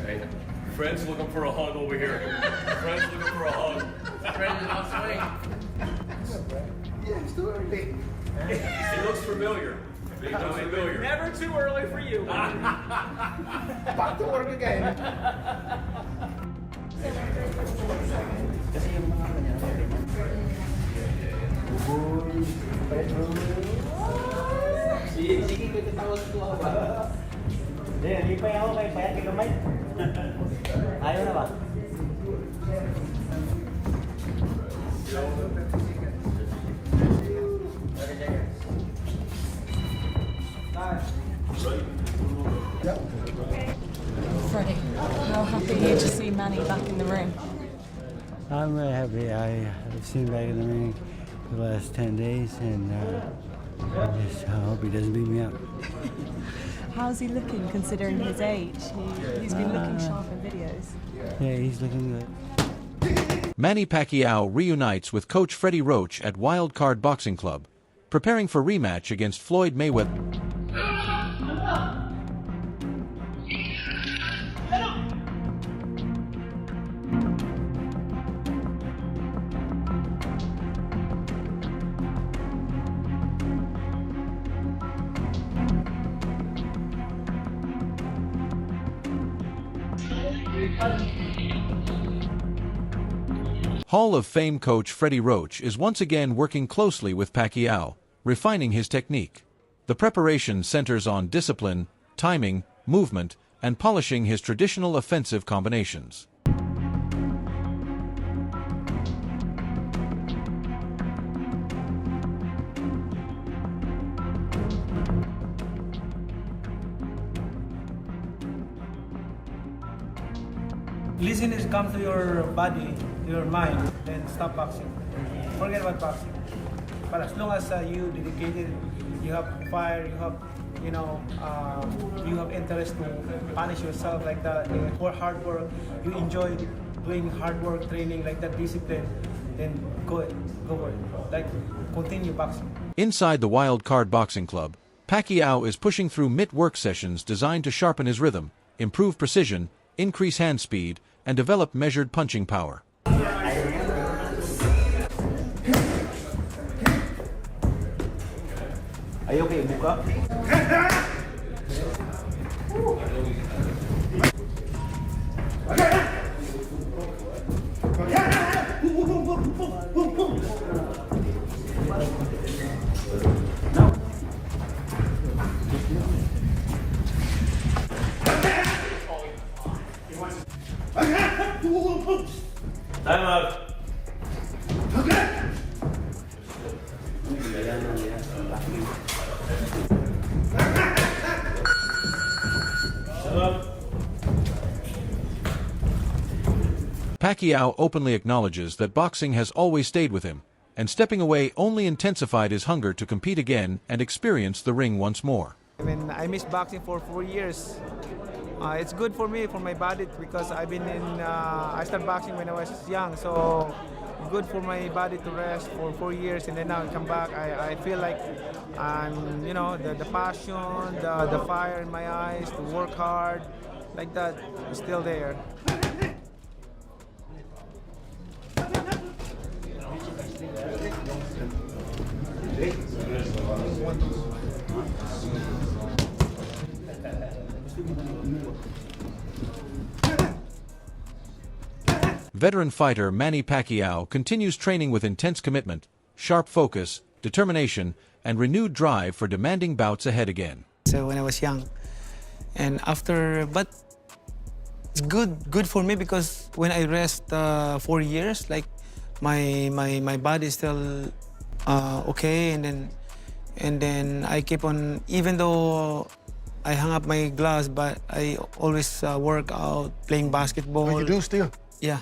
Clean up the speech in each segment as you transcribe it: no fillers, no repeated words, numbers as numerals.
Hey, Fred's looking for a hug over here. Fred's looking for a hug. Fred is not swing. Yeah, it's too early. He looks familiar. He looks familiar. Never too early for you. Back to work again. Kasi yung mga kanya, Uy, Pedro. Sige, ko tatawag ko ba? Hindi, lipay ako kay Payat kay Kamay. Ayaw na ba? Freddie, how happy are you to see Manny back in the ring? I'm really happy. I've seen him back in the ring for the last 10 days, and I hope he doesn't beat me up. How's he looking considering his age? He's been looking sharp in videos. Yeah, he's looking good. Manny Pacquiao reunites with coach Freddie Roach at Wild Card Boxing Club, preparing for rematch against Floyd Mayweather. Hall of Fame coach Freddie Roach is once again working closely with Pacquiao, refining his technique. The preparation centers on discipline, timing, movement, and polishing his traditional offensive combinations. Listen is come to your body, to your mind, then stop boxing. Forget about boxing. But as long as you dedicated, you have fire, you have, you have interest to punish yourself like that, for hard work, you enjoy doing hard work training like that, discipline, then go for it. Like, continue boxing. Inside the Wild Card Boxing Club, Pacquiao is pushing through mitt work sessions designed to sharpen his rhythm, improve precision, increase hand speed, and develop measured punching power. Ayaw kayo buka? Time out. Pacquiao openly acknowledges that boxing has always stayed with him, and stepping away only intensified his hunger to compete again and experience the ring once more. I missed boxing for 4 years. It's good for me, for my body, because I've been I started boxing when I was young, so good for my body to rest for 4 years, and then now I come back. I feel like I'm, the passion, the fire in my eyes, to work hard, like that, is still there. Veteran fighter Manny Pacquiao continues training with intense commitment, sharp focus, determination, and renewed drive for demanding bouts ahead again. So when I was young, and after, but it's good for me, because when I rest 4 years, like my body is still okay, and then I keep on, even though I hung up my gloves, but I always work out, playing basketball. Oh, you do still? Yeah,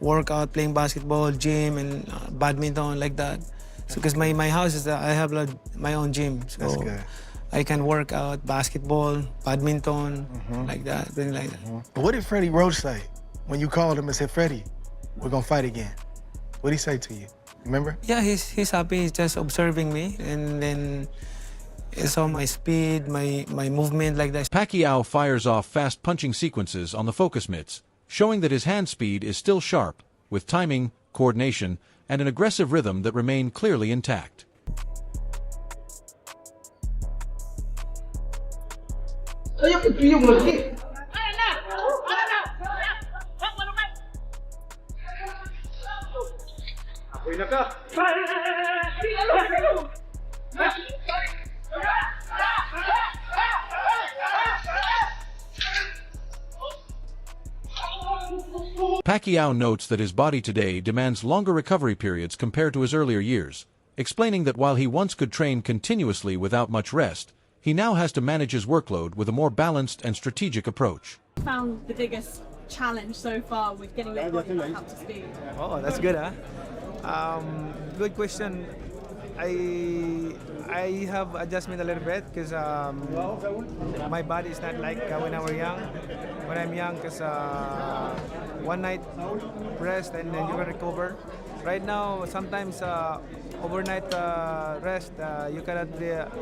work out, playing basketball, gym, and badminton, like that. So because my house is, I have my own gym, so that's good. I can work out basketball, badminton, like that, things like that. But what did Freddie Roach say when you called him and said, Freddie, we're gonna fight again? What did he say to you? Remember? Yeah, he's happy. He's just observing me, and It's all my speed, my movement like that. Pacquiao fires off fast punching sequences on the focus mitts, showing that his hand speed is still sharp, with timing, coordination, and an aggressive rhythm that remain clearly intact. Pacquiao notes that his body today demands longer recovery periods compared to his earlier years, explaining that while he once could train continuously without much rest, he now has to manage his workload with a more balanced and strategic approach. Found the biggest challenge so far with getting your body back up to speed? Oh, that's good, huh? Good question. I have adjustment a little bit because my body is not like when I was young. When I'm young, because one night rest and then you can recover. Right now, sometimes overnight rest you cannot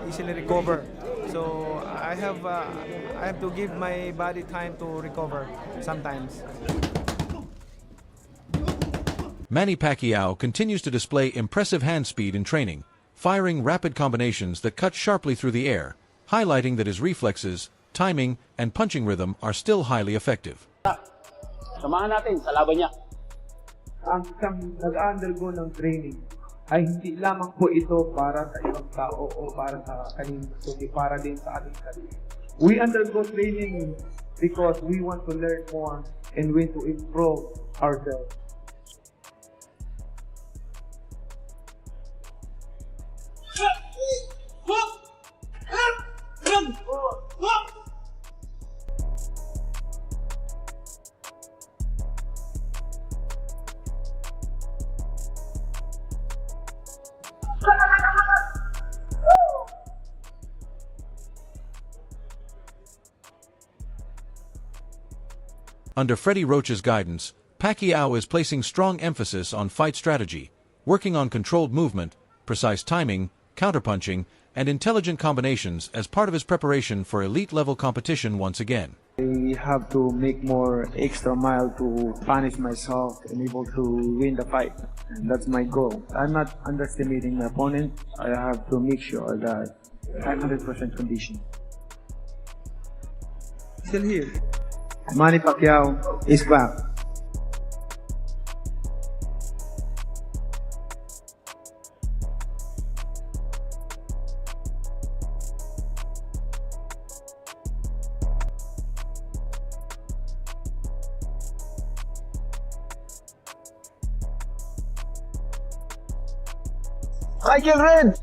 easily recover. So I have to give my body time to recover sometimes. Manny Pacquiao continues to display impressive hand speed in training, firing rapid combinations that cut sharply through the air, highlighting that his reflexes, timing, and punching rhythm are still highly effective. Samahan natin sa laban niya. Ang isang nag-undergo ng training ay hindi lamang po ito para sa ibang tao o para sa kanino, kundi para din sa ating sarili. We undergo training because we want to learn more and we want to improve ourselves. Under Freddie Roach's guidance, Pacquiao is placing strong emphasis on fight strategy, working on controlled movement, precise timing, counterpunching, and intelligent combinations as part of his preparation for elite-level competition once again. I have to make more extra mile to punish myself and able to win the fight. And that's my goal. I'm not underestimating my opponent. I have to make sure that I'm 100% conditioned. Still here. Manny Pacquiao is back. Michael Red!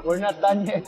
We're not done yet.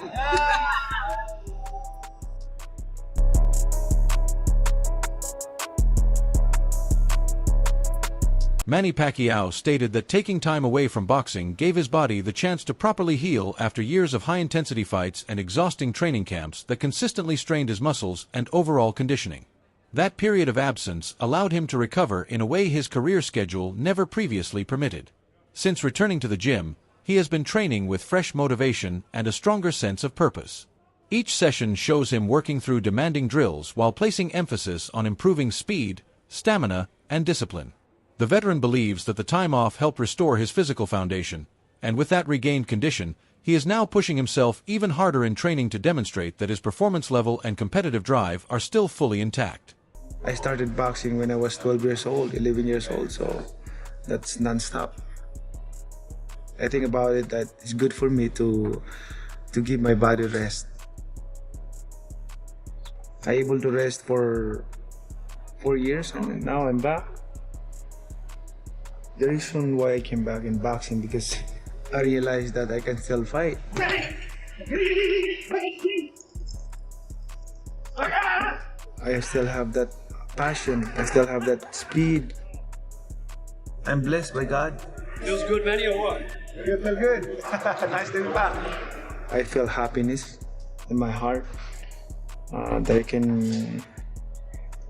Manny Pacquiao stated that taking time away from boxing gave his body the chance to properly heal after years of high-intensity fights and exhausting training camps that consistently strained his muscles and overall conditioning. That period of absence allowed him to recover in a way his career schedule never previously permitted. Since returning to the gym, he has been training with fresh motivation and a stronger sense of purpose. Each session shows him working through demanding drills while placing emphasis on improving speed, stamina, and discipline. The veteran believes that the time off helped restore his physical foundation, and with that regained condition, he is now pushing himself even harder in training to demonstrate that his performance level and competitive drive are still fully intact. I started boxing when I was 12 years old, 11 years old, so that's non-stop. I think about it that it's good for me to give my body rest. I able to rest for 4 years and now I'm back. The reason why I came back in boxing because I realized that I can still fight. I still have that passion, I still have that speed. I'm blessed by God. Feels good, Manny, or what? You feel good. Nice to be back. I feel happiness in my heart that I can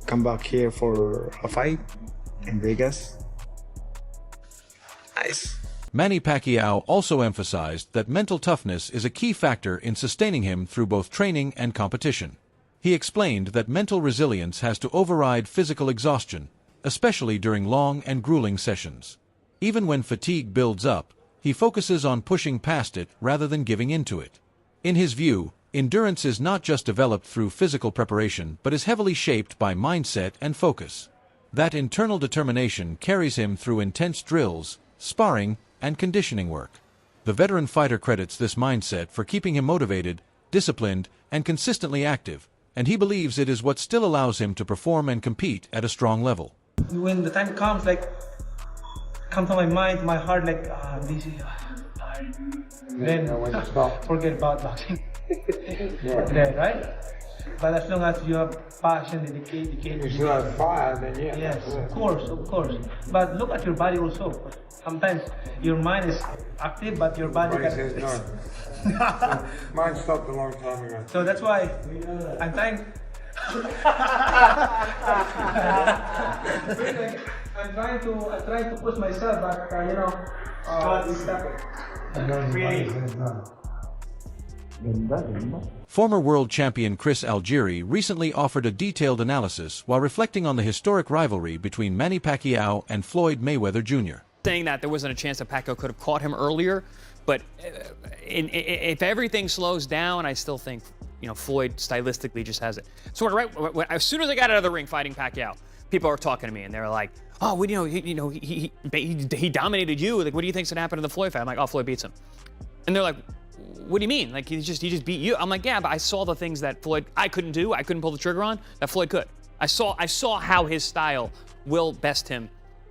come back here for a fight in Vegas. Nice. Manny Pacquiao also emphasized that mental toughness is a key factor in sustaining him through both training and competition. He explained that mental resilience has to override physical exhaustion, especially during long and grueling sessions. Even when fatigue builds up, he focuses on pushing past it rather than giving into it. In his view, endurance is not just developed through physical preparation but is heavily shaped by mindset and focus. That internal determination carries him through intense drills, sparring, and conditioning work. The veteran fighter credits this mindset for keeping him motivated, disciplined, and consistently active, and he believes it is what still allows him to perform and compete at a strong level. When the time comes, like, come to my mind, my heart, like, I'm busy, tired. Then, forget about boxing. Then, right? But as long as you have passion, dedication. If you have fire, then yeah. Yes, of course. But look at your body also. Sometimes your mind is active, but your body Says no. Mine stopped a long time ago. So that's why I'm trying. I'm trying to push myself, but it's Former world champion Chris Algieri recently offered a detailed analysis while reflecting on the historic rivalry between Manny Pacquiao and Floyd Mayweather Jr. Saying that there wasn't a chance that Pacquiao could have caught him earlier, but if everything slows down, I still think Floyd stylistically just has it. So as soon as I got out of the ring fighting Pacquiao, people are talking to me and they're like, "Oh, well, he dominated you. Like, what do you think's gonna happen to the Floyd fight?" I'm like, "Oh, Floyd beats him," and they're like, "What do you mean? Like he just beat you?" I'm like, "Yeah, but I saw the things that I couldn't do. I couldn't pull the trigger on that Floyd could. I saw how his style will best him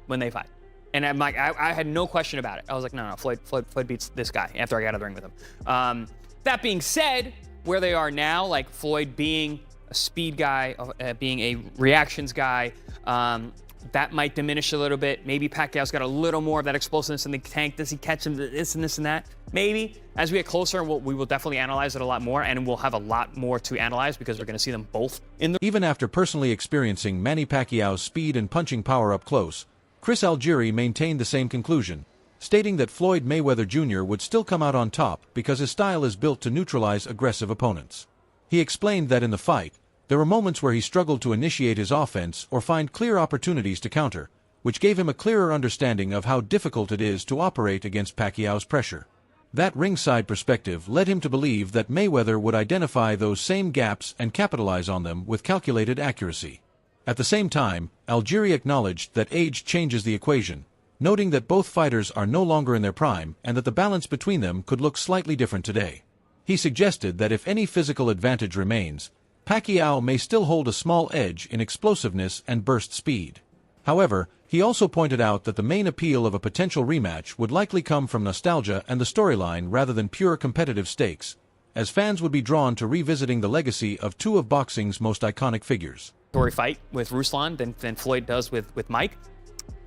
when they fight." And I'm like, I had no question about it. I was like, no, Floyd beats this guy after I got out of the ring with him. That being said, where they are now, like Floyd being a speed guy, being a reactions guy, that might diminish a little bit. Maybe Pacquiao's got a little more of that explosiveness in the tank. Does he catch him this and this and that? Maybe. As we get closer, we will definitely analyze it a lot more, and we'll have a lot more to analyze because we're going to see them both in the... Even after personally experiencing Manny Pacquiao's speed and punching power up close, Chris Algieri maintained the same conclusion, stating that Floyd Mayweather Jr. would still come out on top because his style is built to neutralize aggressive opponents. He explained that in the fight, there were moments where he struggled to initiate his offense or find clear opportunities to counter, which gave him a clearer understanding of how difficult it is to operate against Pacquiao's pressure. That ringside perspective led him to believe that Mayweather would identify those same gaps and capitalize on them with calculated accuracy. At the same time, Algieri acknowledged that age changes the equation, noting that both fighters are no longer in their prime and that the balance between them could look slightly different today. He suggested that if any physical advantage remains, Pacquiao may still hold a small edge in explosiveness and burst speed. However, he also pointed out that the main appeal of a potential rematch would likely come from nostalgia and the storyline rather than pure competitive stakes, as fans would be drawn to revisiting the legacy of two of boxing's most iconic figures. Fight with Ruslan than Floyd does with Mike.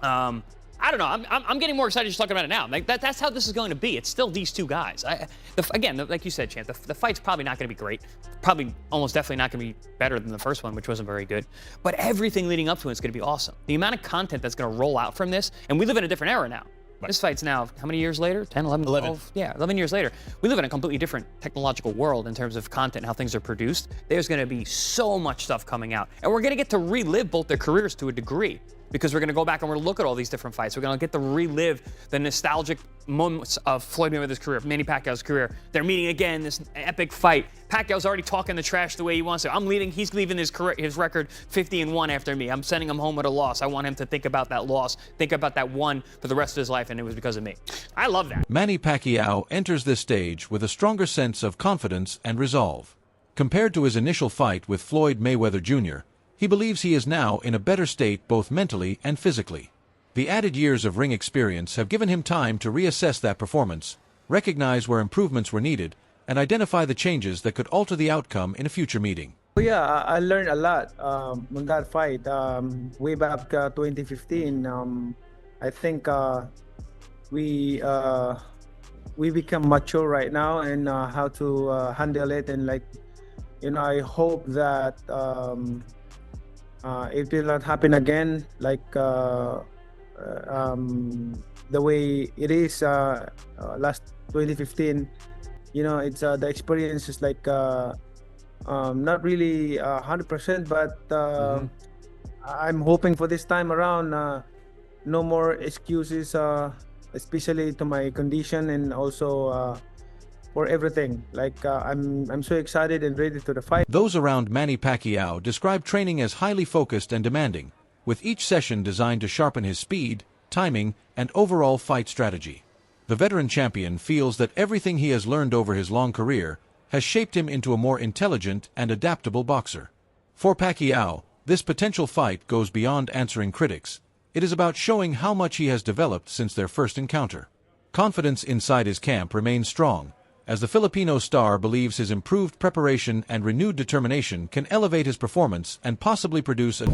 I don't know. I'm getting more excited just talking about it now. Like that's how this is going to be. It's still these two guys. Again, like you said, Champ, the fight's probably not going to be great. Probably almost definitely not going to be better than the first one, which wasn't very good. But everything leading up to it is going to be awesome. The amount of content that's going to roll out from this, and we live in a different era now. This fight's now, how many years later? 10, 11, 12? Yeah, 11 years later. We live in a completely different technological world in terms of content and how things are produced. There's going to be so much stuff coming out. And we're going to get to relive both their careers to a degree because we're going to go back and we're going to look at all these different fights. We're going to get to relive the nostalgic moments of Floyd Mayweather's career, Manny Pacquiao's career. They're meeting again, this epic fight. Pacquiao's already talking the trash the way he wants to. He's leaving his record 50-1 after me. I'm sending him home with a loss. I want him to think about that loss, think about that one for the rest of his life, and it was because of me. I love that. Manny Pacquiao enters this stage with a stronger sense of confidence and resolve. Compared to his initial fight with Floyd Mayweather Jr., he believes he is now in a better state both mentally and physically. The added years of ring experience have given him time to reassess that performance, recognize where improvements were needed, and identify the changes that could alter the outcome in a future meeting. Yeah, I learned a lot on that fight. Way back 2015, I think we become mature right now and how to handle it, and I hope that it will not happen again. the way it is last 2015. You know, it's the experience is like not really 100%, but I'm hoping for this time around no more excuses, especially to my condition and also for everything. Like I'm so excited and ready to the fight. Those around Manny Pacquiao describe training as highly focused and demanding, with each session designed to sharpen his speed, timing, and overall fight strategy. The veteran champion feels that everything he has learned over his long career has shaped him into a more intelligent and adaptable boxer. For Pacquiao, this potential fight goes beyond answering critics. It is about showing how much he has developed since their first encounter. Confidence inside his camp remains strong, as the Filipino star believes his improved preparation and renewed determination can elevate his performance and possibly produce a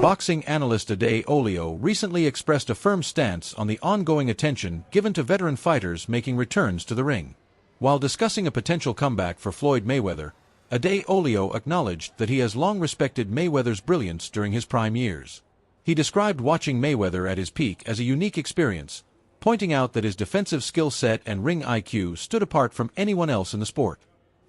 Boxing analyst Ade Olio recently expressed a firm stance on the ongoing attention given to veteran fighters making returns to the ring. While discussing a potential comeback for Floyd Mayweather, Ade Olio acknowledged that he has long respected Mayweather's brilliance during his prime years. He described watching Mayweather at his peak as a unique experience, pointing out that his defensive skill set and ring IQ stood apart from anyone else in the sport.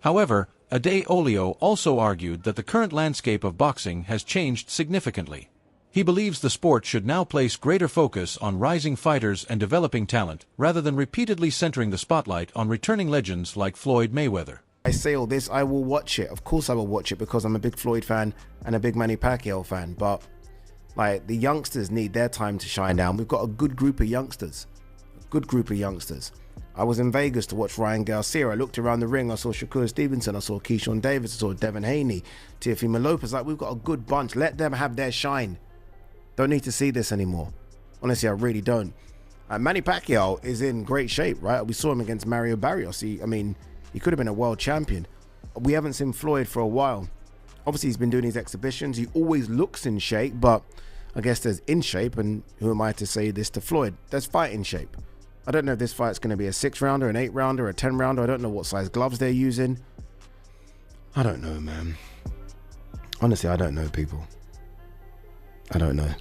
However, Ade Olio also argued that the current landscape of boxing has changed significantly. He believes the sport should now place greater focus on rising fighters and developing talent, rather than repeatedly centering the spotlight on returning legends like Floyd Mayweather. I say all this, I will watch it. Of course I will watch it because I'm a big Floyd fan and a big Manny Pacquiao fan. But like, the youngsters need their time to shine down. We've got a good group of youngsters. I was in Vegas to watch Ryan Garcia. I looked around the ring. I saw Shakur Stevenson. I saw Keyshawn Davis. I saw Devin Haney, Teofimo Lopez. Like, we've got a good bunch. Let them have their shine. Don't need to see this anymore. Honestly, I really don't. Manny Pacquiao is in great shape, right? We saw him against Mario Barrios. I mean, he could have been a world champion. We haven't seen Floyd for a while. Obviously, he's been doing his exhibitions. He always looks in shape, but I guess there's in shape, and who am I to say this to Floyd? There's fight in shape. I don't know if this fight's going to be a 6-rounder, an 8-rounder, a 10-rounder. I don't know what size gloves they're using. I don't know, man. Honestly, I don't know, people. I don't know.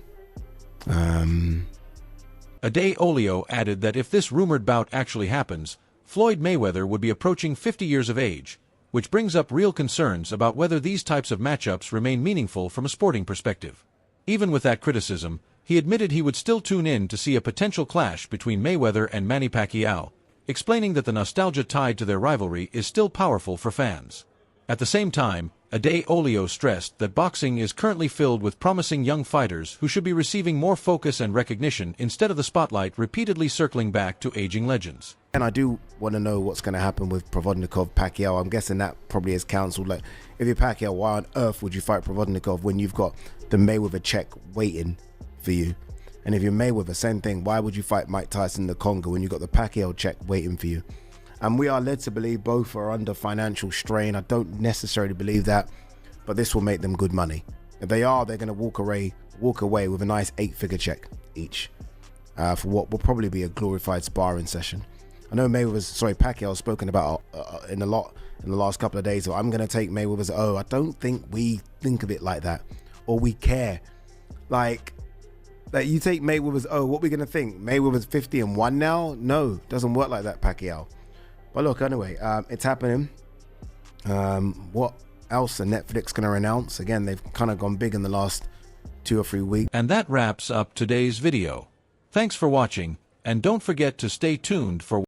Ade Olio added that if this rumored bout actually happens, Floyd Mayweather would be approaching 50 years of age, which brings up real concerns about whether these types of matchups remain meaningful from a sporting perspective. Even with that criticism, he admitted he would still tune in to see a potential clash between Mayweather and Manny Pacquiao, explaining that the nostalgia tied to their rivalry is still powerful for fans. At the same time, Ade Olio stressed that boxing is currently filled with promising young fighters who should be receiving more focus and recognition instead of the spotlight repeatedly circling back to aging legends. And I do want to know what's going to happen with Provodnikov, Pacquiao. I'm guessing that probably is cancelled. Like, if you're Pacquiao, why on earth would you fight Provodnikov when you've got the Mayweather check waiting for you? And if you're Mayweather, same thing. Why would you fight Mike Tyson in the Congo when you've got the Pacquiao check waiting for you? And we are led to believe both are under financial strain. I don't necessarily believe that, but this will make them good money. If they are, they're going to walk away with a nice 8-figure check each for what will probably be a glorified sparring session. I know Pacquiao has spoken about in the last couple of days. So I'm going to take Mayweather's. I don't think we think of it like that, or we care. Like you take Mayweather's. What are we going to think? Mayweather's 50-1 now? No, it doesn't work like that, Pacquiao. But look, anyway, it's happening. What else are Netflix going to announce? Again, they've kind of gone big in the last 2 or 3 weeks. And that wraps up today's video. Thanks for watching, and don't forget to stay tuned for